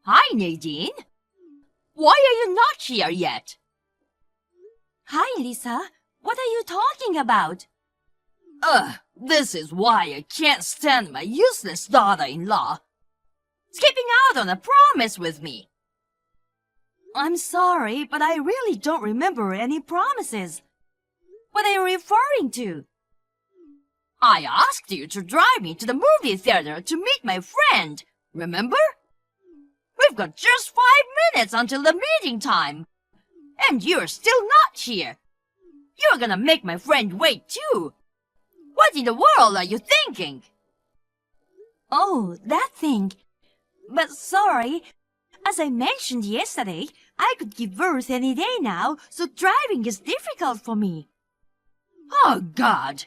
Hi, Nadine. Why are you not here yet? Hi, Lisa. What are you talking about? This is why I can't stand my useless daughter-in-law. Skipping out on a promise with me. I'm sorry, but I really don't remember any promises. What are you referring to? I asked you to drive me to the movie theater to meet my friend, remember? We've got just 5 minutes until the meeting time. And you're still not here. You're gonna make my friend wait too. What in the world are you thinking? Oh, that thing. But sorry, as I mentioned yesterday, I could give birth any day now, so driving is difficult for me. Oh, God.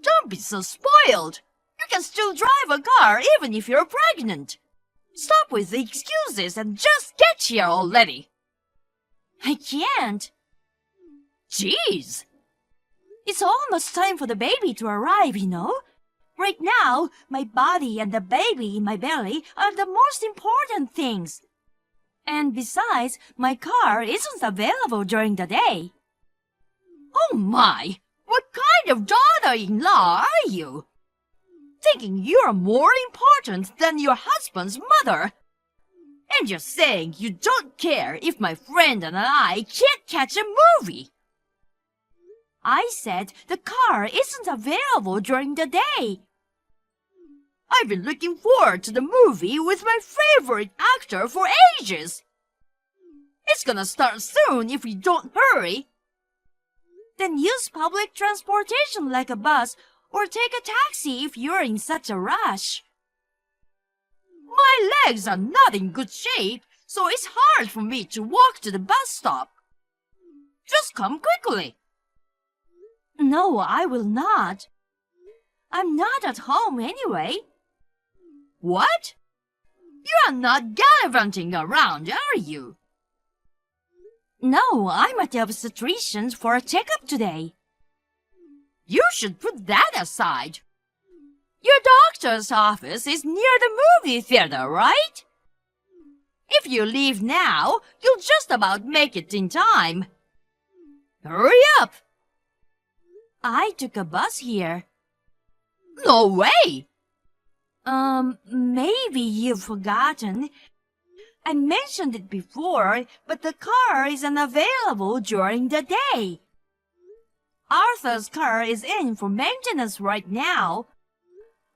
Don't be so spoiled. You can still drive a car even if you're pregnant. Stop with the excuses and just get here already. I can't. Jeez. It's almost time for the baby to arrive, you know. Right now, my body and the baby in my belly are the most important things. And besides, my car isn't available during the day. Oh my! What kind of daughter-in-law are you? Thinking you're more important than your husband's mother. And you're saying you don't care if my friend and I can't catch a movie. I said the car isn't available during the day. I've been looking forward to the movie with my favorite actor for ages. It's gonna start soon if we don't hurry. Then use public transportation like a bus or take a taxi if you're in such a rush. My legs are not in good shape, so it's hard for me to walk to the bus stop. Just come quickly. No, I will not. I'm not at home anyway. What? You are not gallivanting around, are you? No, I'm at the obstetrician's for a checkup today. You should put that aside. Your doctor's office is near the movie theater, right? If you leave now, you'll just about make it in time. Hurry up! I took a bus here. No way! Maybe you've forgotten. I mentioned it before, but the car is unavailable during the day. Arthur's car is in for maintenance right now,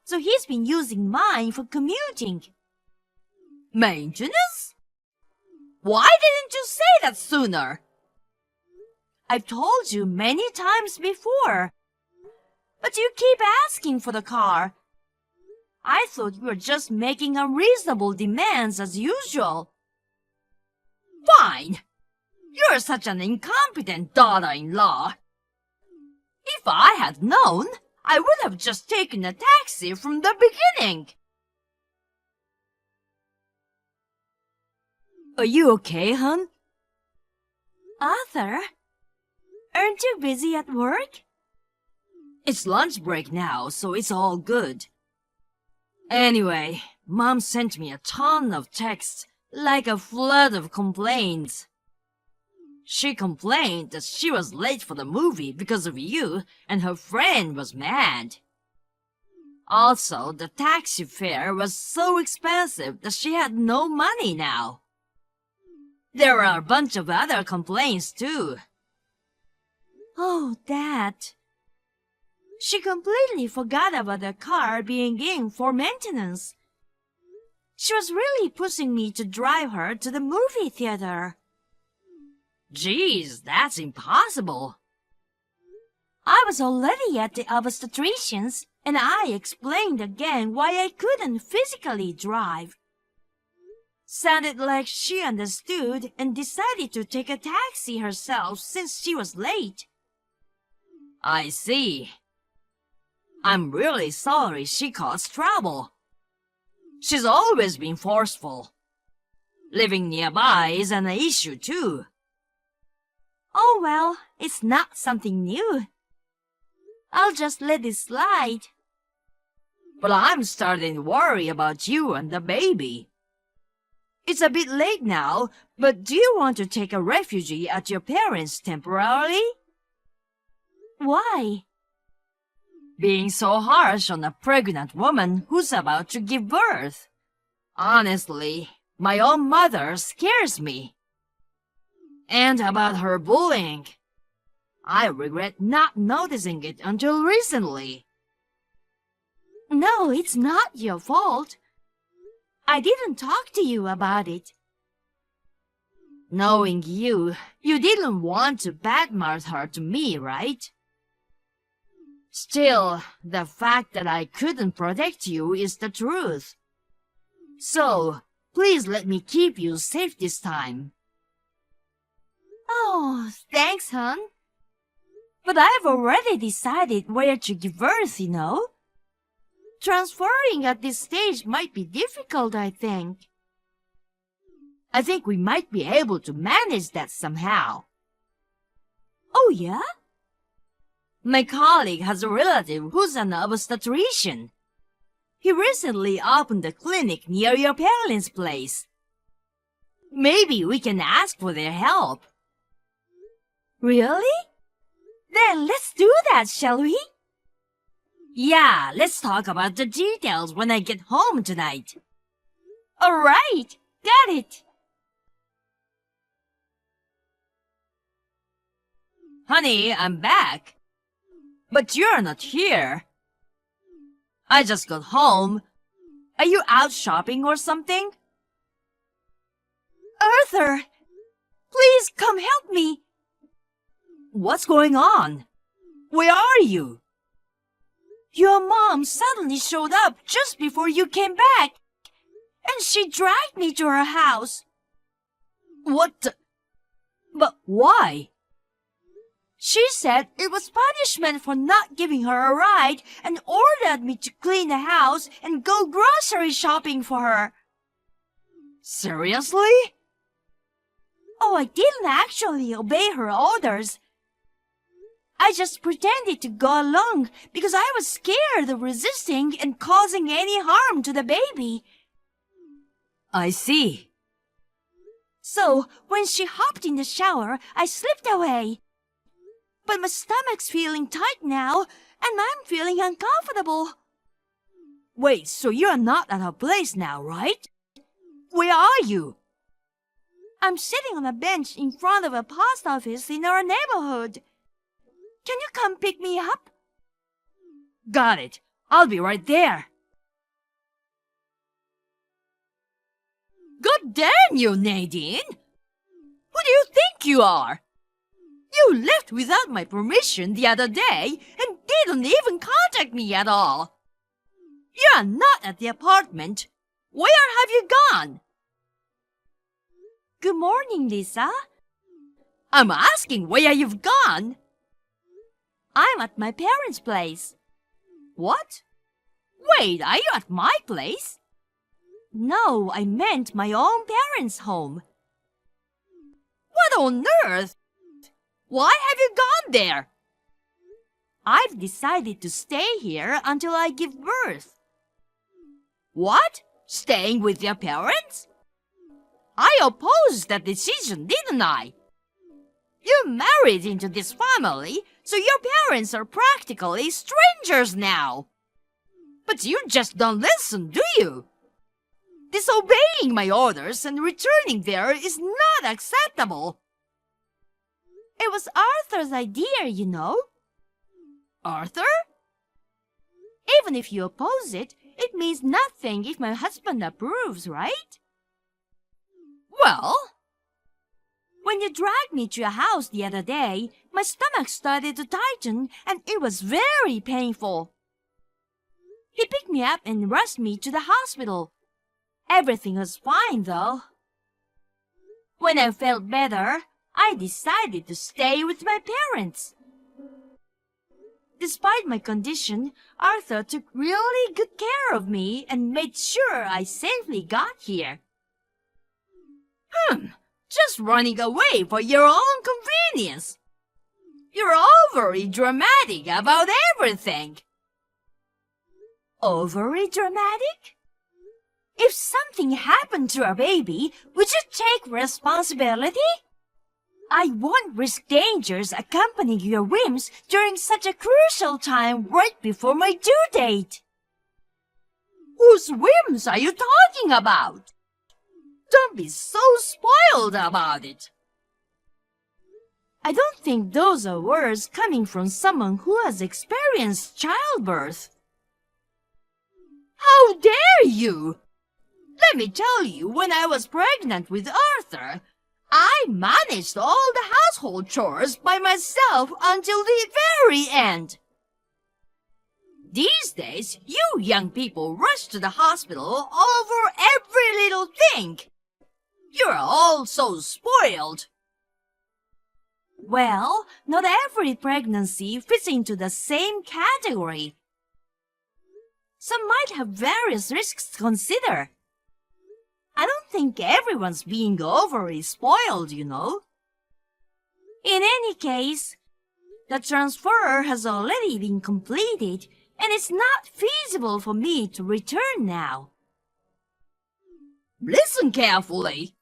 so he's been using mine for commuting. Maintenance? Why didn't you say that sooner? I've told you many times before, but you keep asking for the car. I thought you were just making unreasonable demands as usual. Fine. You're such an incompetent daughter-in-law. If I had known, I would have just taken a taxi from the beginning. Are you okay, hon? Arthur, aren't you busy at work? It's lunch break now, so it's all good. Anyway, Mom sent me a ton of texts, like a flood of complaints. She complained that she was late for the movie because of you, and her friend was mad. Also, the taxi fare was so expensive that she had no money now. There are a bunch of other complaints too. Oh, that. She completely forgot about the car being in for maintenance. She was really pushing me to drive her to the movie theater. Geez, that's impossible. I was already at the obstetrician's, and I explained again why I couldn't physically drive. Sounded like she understood and decided to take a taxi herself since she was late. I see. I'm really sorry she caused trouble. She's always been forceful. Living nearby is an issue too. Oh well, it's not something new. I'll just let it slide. But I'm starting to worry about you and the baby. It's a bit late now, but do you want to take a refugee at your parents' temporarily? Why? Being so harsh on a pregnant woman who's about to give birth. Honestly, my own mother scares me. And about her bullying. I regret not noticing it until recently. No, it's not your fault. I didn't talk to you about it. Knowing you didn't want to badmouth her to me, right? Still, the fact that I couldn't protect you is the truth. So, please let me keep you safe this time. Oh, thanks, hon. But I've already decided where to give birth, you know. Transferring at this stage might be difficult, I think. I think we might be able to manage that somehow. Oh, yeah? My colleague has a relative who's an obstetrician. He recently opened a clinic near your parents' place. Maybe we can ask for their help. Really? Then let's do that, shall we? Yeah, let's talk about the details when I get home tonight. All right, got it. Honey, I'm back. But you're not here. I just got home. Are you out shopping or something? Arthur, please come help me. What's going on? Where are you? Your mom suddenly showed up just before you came back, and she dragged me to her house. What the... But why? She said it was punishment for not giving her a ride and ordered me to clean the house and go grocery shopping for her. Seriously? Oh, I didn't actually obey her orders. I just pretended to go along because I was scared of resisting and causing any harm to the baby. I see. So, when she hopped in the shower, I slipped away. But my stomach's feeling tight now, and I'm feeling uncomfortable. Wait, so you're not at her place now, right? Where are you? I'm sitting on a bench in front of a post office in our neighborhood. Can you come pick me up? Got it. I'll be right there. God damn you, Nadine! Who do you think you are? You left without my permission the other day and didn't even contact me at all. You're not at the apartment. Where have you gone? Good morning, Lisa. I'm asking where you've gone. I'm at my parents' place. What? Wait, are you at my place? No, I meant my own parents' home. What on earth? Why have you gone there? I've decided to stay here until I give birth. What? Staying with your parents? I opposed that decision, didn't I? You married into this family, so your parents are practically strangers now. But you just don't listen, do you? Disobeying my orders and returning there is not acceptable. It was Arthur's idea, you know. Arthur? Even if you oppose it, it means nothing if my husband approves, right? Well, when you dragged me to your house the other day, my stomach started to tighten and it was very painful. He picked me up and rushed me to the hospital. Everything was fine, though. When I felt better, I decided to stay with my parents. Despite my condition, Arthur took really good care of me and made sure I safely got here. Just running away for your own convenience. You're overly dramatic about everything. Overly dramatic? If something happened to our baby, would you take responsibility? I won't risk dangers accompanying your whims during such a crucial time right before my due date. Whose whims are you talking about? Don't be so spoiled about it. I don't think those are words coming from someone who has experienced childbirth. How dare you! Let me tell you, when I was pregnant with Arthur, I managed all the household chores by myself until the very end. These days, you young people rush to the hospital over every little thing. You're all so spoiled. Well, not every pregnancy fits into the same category. Some might have various risks to consider. I don't think everyone's being overly spoiled, you know. In any case, the transfer has already been completed, and it's not feasible for me to return now. Listen carefully.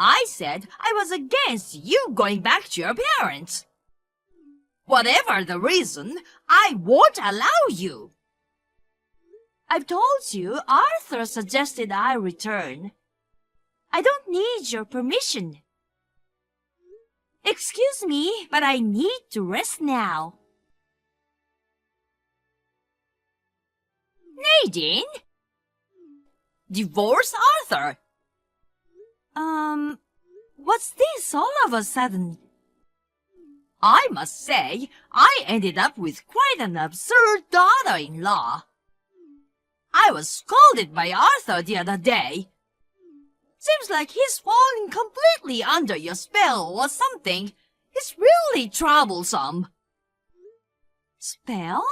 I said I was against you going back to your parents. Whatever the reason, I won't allow you. I've told you Arthur suggested I return. I don't need your permission. Excuse me, but I need to rest now. Nadine? Divorce Arthur? What's this all of a sudden? I must say, I ended up with quite an absurd daughter-in-law. I was scolded by Arthur the other day. Seems like he's falling completely under your spell or something. It's really troublesome. Spell?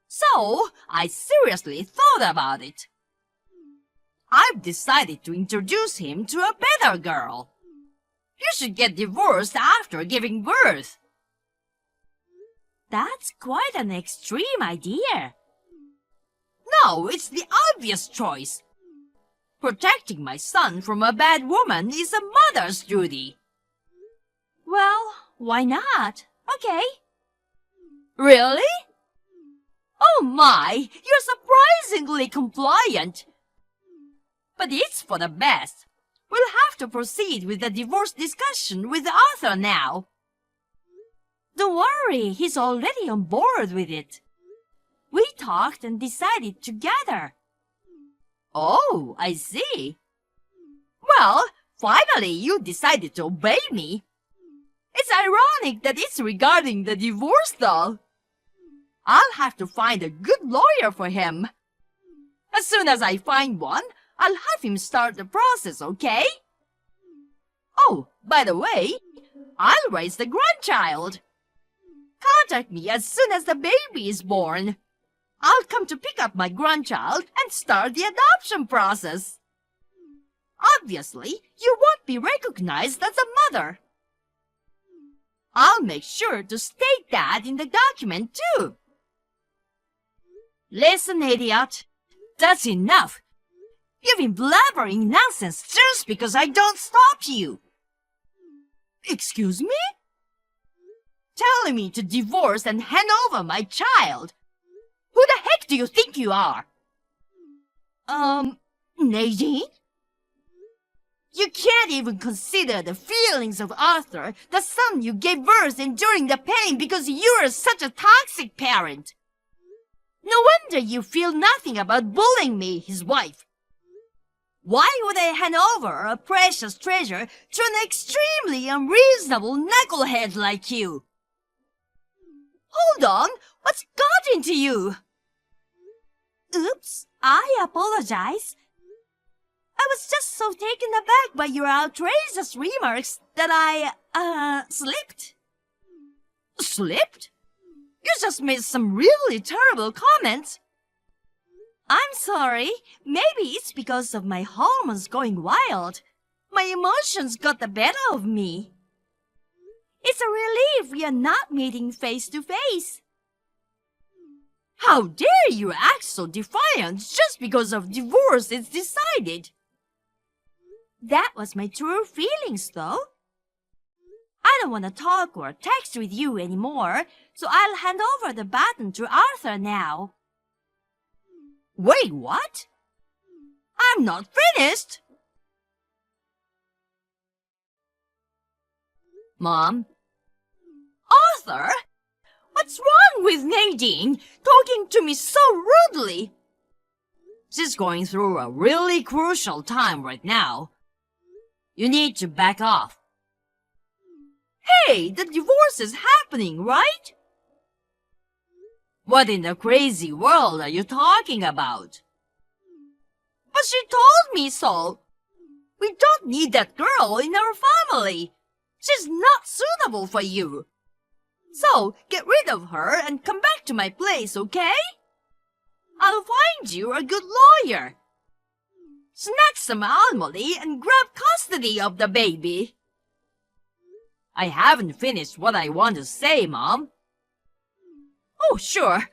So, I seriously thought about it. I've decided to introduce him to a better girl. You should get divorced after giving birth. That's quite an extreme idea. No, it's the obvious choice. Protecting my son from a bad woman is a mother's duty. Well, why not? Okay. Really? Oh my, you're surprisingly compliant. But it's for the best. We'll have to proceed with the divorce discussion with Arthur now. Don't worry, he's already on board with it. We talked and decided together. Oh, I see. Well, finally you decided to obey me. It's ironic that it's regarding the divorce, though. I'll have to find a good lawyer for him. As soon as I find one, I'll have him start the process, okay? Oh, by the way, I'll raise the grandchild. Contact me as soon as the baby is born. I'll come to pick up my grandchild and start the adoption process. Obviously, you won't be recognized as a mother. I'll make sure to state that in the document, too. Listen, idiot. That's enough. You've been blabbering nonsense just because I don't stop you. Excuse me? Telling me to divorce and hand over my child. Who the heck do you think you are? Nadine? You can't even consider the feelings of Arthur, the son you gave birth enduring the pain because you're such a toxic parent. No wonder you feel nothing about bullying me, his wife. Why would I hand over a precious treasure to an extremely unreasonable knucklehead like you? Hold on, what's got into you? Oops, I apologize. I was just so taken aback by your outrageous remarks that I, slipped. Slipped? You just made some really terrible comments. I'm sorry. Maybe it's because of my hormones going wild. My emotions got the better of me. It's a relief we are not meeting face to face. How dare you act so defiant just because of divorce is decided? That was my true feelings, though. I don't want to talk or text with you anymore, so I'll hand over the baton to Arthur now. Wait, what? I'm not finished! Mom? Arthur? What's wrong with Nadine talking to me so rudely? She's going through a really crucial time right now. You need to back off. Hey, the divorce is happening, right? What in the crazy world are you talking about? But she told me so. We don't need that girl in our family. She's not suitable for you. So, get rid of her and come back to my place, okay? I'll find you a good lawyer. Snatch some alimony and grab custody of the baby. I haven't finished what I want to say, Mom. Oh, sure.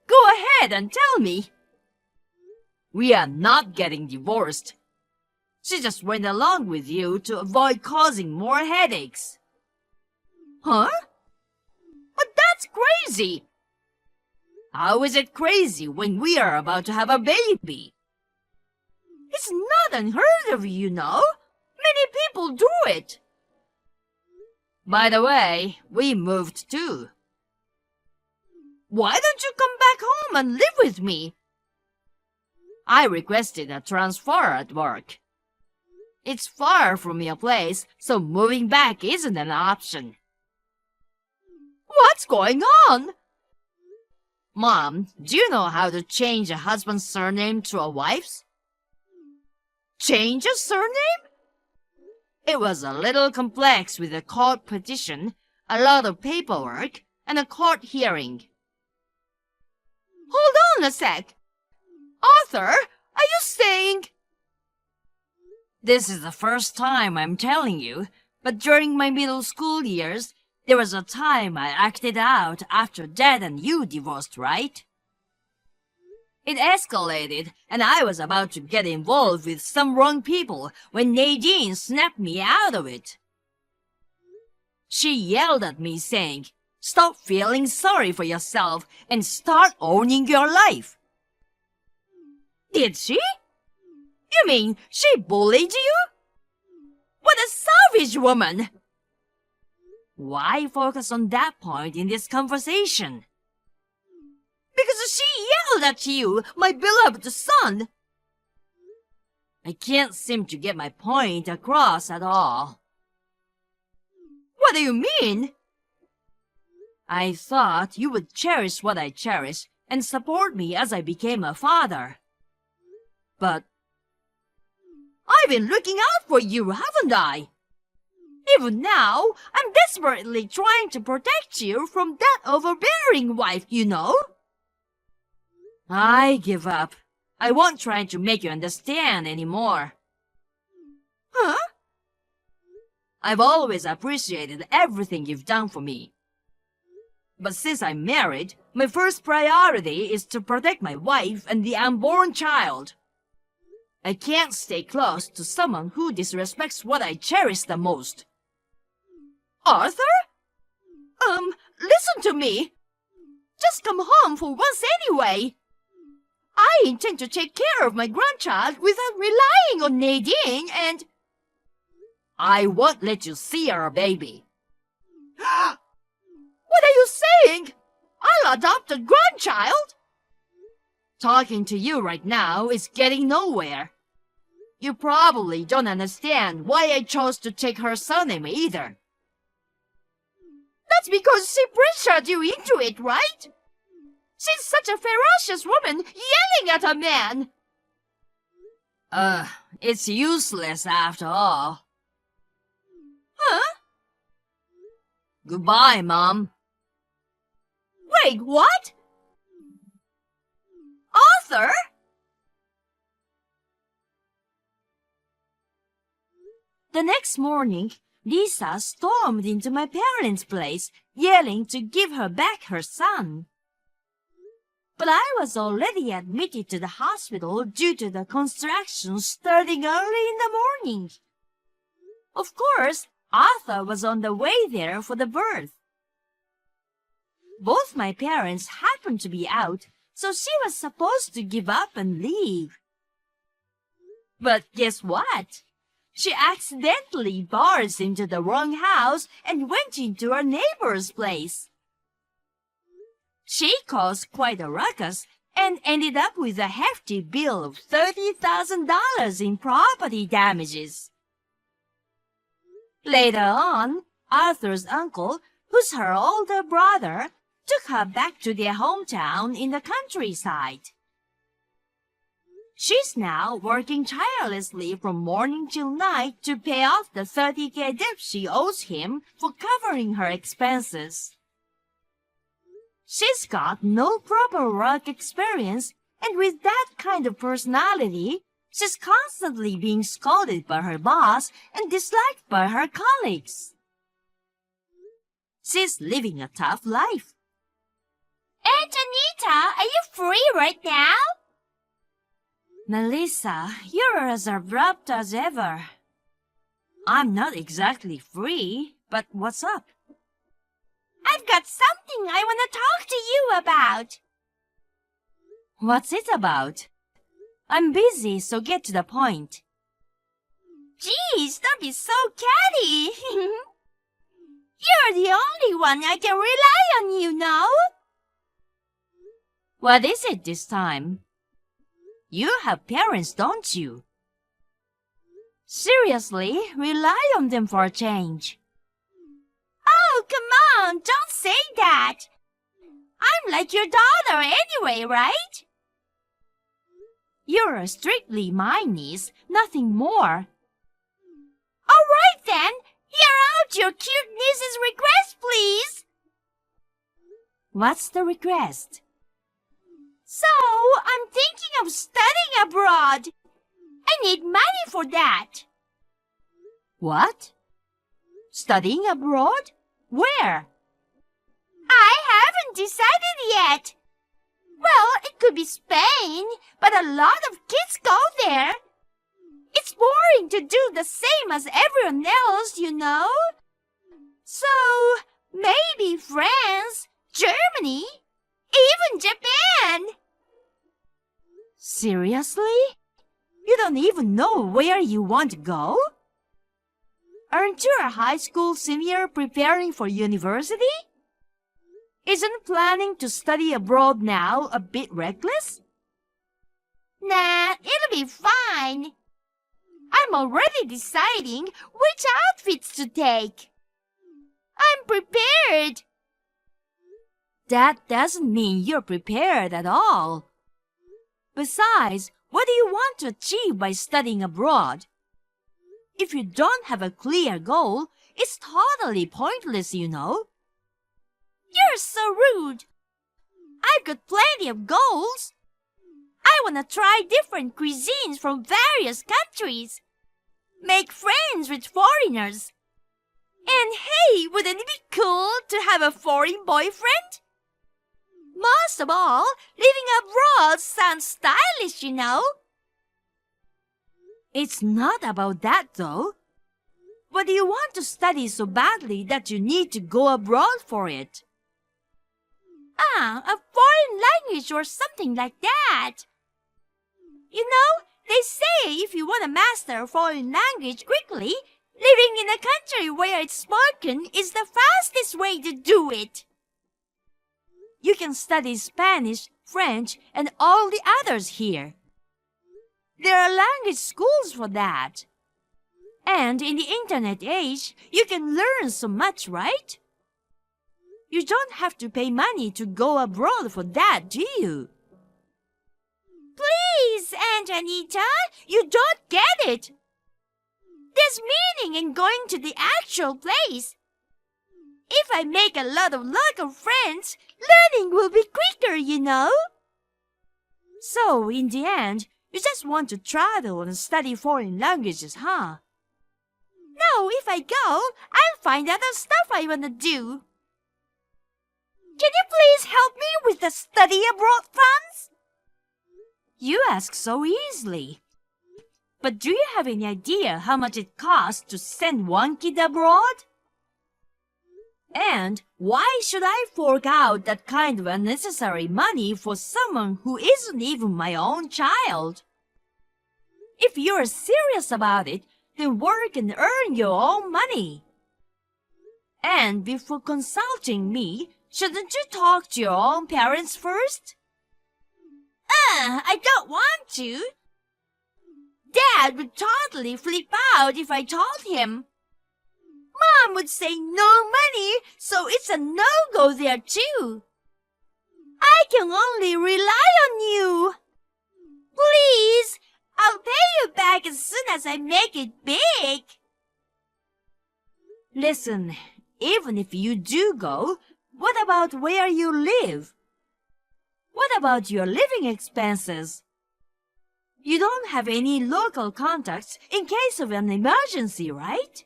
Go ahead and tell me. We are not getting divorced. She just went along with you to avoid causing more headaches. Huh? But that's crazy. How is it crazy when we are about to have a baby? It's not unheard of, you know. Many people do it. By the way, we moved too. Why don't you come back home and live with me? I requested a transfer at work. It's far from your place, so moving back isn't an option. What's going on? Mom, do you know how to change a husband's surname to a wife's? Change a surname? It was a little complex with a court petition, a lot of paperwork, and a court hearing. Hold on a sec. Arthur, are you saying... This is the first time I'm telling you, but during my middle school years, there was a time I acted out after Dad and you divorced, right? It escalated, and I was about to get involved with some wrong people when Nadine snapped me out of it. She yelled at me saying, "Stop feeling sorry for yourself and start owning your life." Did she? You mean she bullied you? What a savage woman! Why focus on that point in this conversation? Because she yelled at you, my beloved son. I can't seem to get my point across at all. What do you mean? I thought you would cherish what I cherish and support me as I became a father. But I've been looking out for you, haven't I? Even now, I'm desperately trying to protect you from that overbearing wife, you know. I give up. I won't try to make you understand anymore. Huh? I've always appreciated everything you've done for me. But since I'm married, my first priority is to protect my wife and the unborn child. I can't stay close to someone who disrespects what I cherish the most. Arthur? Listen to me. Just come home for once anyway. I intend to take care of my grandchild without relying on Nadine and... I won't let you see our baby. What are you saying? I'll adopt a grandchild? Talking to you right now is getting nowhere. You probably don't understand why I chose to take her surname either. That's because she pressured you into it, right? She's such a ferocious woman yelling at a man. It's useless after all. Huh? Goodbye, Mom. Wait, what? Arthur? The next morning, Lisa stormed into my parents' place, yelling to give her back her son. but I was already admitted to the hospital due to the construction starting early in the morning. Of course, Arthur was on the way there for the birth. Both my parents happened to be out, so she was supposed to give up and leave. But guess what? She accidentally barged into the wrong house and went into her neighbor's place. She caused quite a ruckus and ended up with a hefty bill of $30,000 in property damages. Later on, Arthur's uncle, who's her older brother, took her back to their hometown in the countryside. She's now working tirelessly from morning till night to pay off the $30K debt she owes him for covering her expenses. She's got no proper work experience, and with that kind of personality, she's constantly being scolded by her boss and disliked by her colleagues. She's living a tough life. Aunt Anita, are you free right now? Melissa, you're as abrupt as ever. I'm not exactly free, but what's up? I've got something I want to talk to you about. What's it about? I'm busy, so get to the point. Geez, don't be so catty. You're the only one I can rely on, you know. What is it this time? You have parents, don't you? Seriously, rely on them for a change. Oh, come on, don't say that. I'm like your daughter anyway, right? You're strictly my niece, nothing more. All right then, hear out your cute niece's request, please. What's the request? So, I'm thinking of studying abroad. I need money for that. What? Studying abroad? Where? I haven't decided yet. Well, it could be Spain, but a lot of kids go there. It's boring to do the same as everyone else, you know. So, maybe France, Germany, even Japan. Seriously? You don't even know where you want to go? Aren't you a high school senior preparing for university? Isn't planning to study abroad now a bit reckless? Nah, it'll be fine. I'm already deciding which outfits to take. I'm prepared. That doesn't mean you're prepared at all. Besides, what do you want to achieve by studying abroad? If you don't have a clear goal, it's totally pointless, you know. You're so rude. I've got plenty of goals. I want to try different cuisines from various countries. Make friends with foreigners. And hey, wouldn't it be cool to have a foreign boyfriend? Most of all, living abroad sounds stylish, you know. It's not about that, though. But you want to study so badly that you need to go abroad for it. Ah, a foreign language or something like that. You know, they say if you want to master a foreign language quickly, living in a country where it's spoken is the fastest way to do it. You can study Spanish, French, and all the others here. There are language schools for that. And in the internet age, you can learn so much, right? You don't have to pay money to go abroad for that, do you? Please, Aunt Anita, you don't get it. There's meaning in going to the actual place. If I make a lot of local friends, learning will be quicker, you know. So, in the end, you just want to travel and study foreign languages, huh? No, if I go, I'll find other stuff I want to do. Can you please help me with the study abroad funds? You ask so easily. But do you have any idea how much it costs to send one kid abroad? And why should I fork out that kind of unnecessary money for someone who isn't even my own child? If you're serious about it, then work and earn your own money. And before consulting me, shouldn't you talk to your own parents first? I don't want to. Dad would totally flip out if I told him. Mom would say no money, so it's a no-go there too. I can only rely on you. Please, I'll pay you back as soon as I make it big. Listen, even if you do go, what about where you live? What about your living expenses? You don't have any local contacts in case of an emergency, right?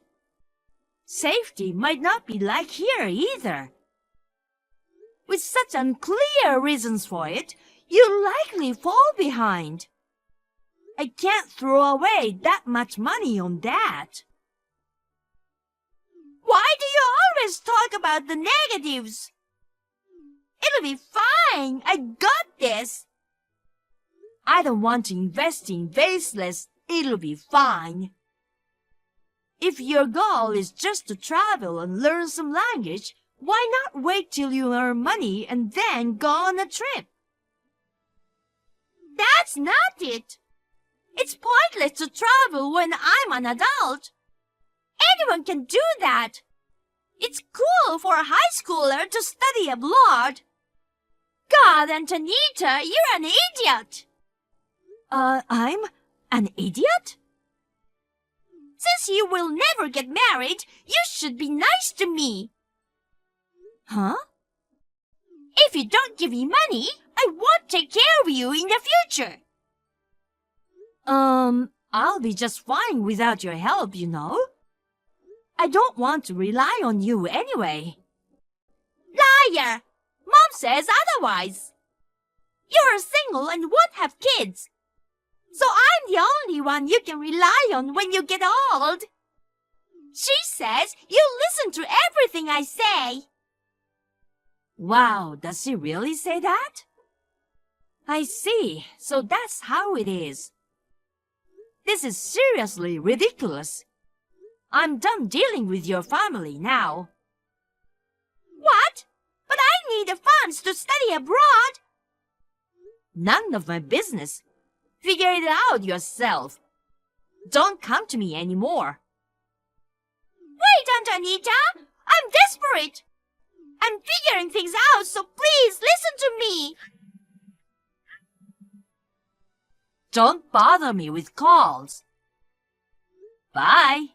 Safety might not be like here either. With such unclear reasons for it, you'll likely fall behind. I can't throw away that much money on that. Why do you always talk about the negatives? It'll be fine. I got this. I don't want to invest in baseless, it'll be fine. If your goal is just to travel and learn some language, why not wait till you earn money and then go on a trip? That's not it. It's pointless to travel when I'm an adult. Anyone can do that. It's cool for a high schooler to study abroad. God, Antonita, you're an idiot. I'm an idiot? Since you will never get married, you should be nice to me. Huh? If you don't give me money, I won't take care of you in the future. I'll be just fine without your help, you know. I don't want to rely on you anyway. Liar! Mom says otherwise. You're single and won't have kids. So I'm the only one you can rely on when you get old. She says you'll listen to everything I say. Wow, does she really say that? I see, so that's how it is. This is seriously ridiculous. I'm done dealing with your family now. What? But I need the funds to study abroad. None of my business. Figure it out yourself. Don't come to me anymore. Wait, Antonita! I'm desperate! I'm figuring things out, so please listen to me! Don't bother me with calls. Bye.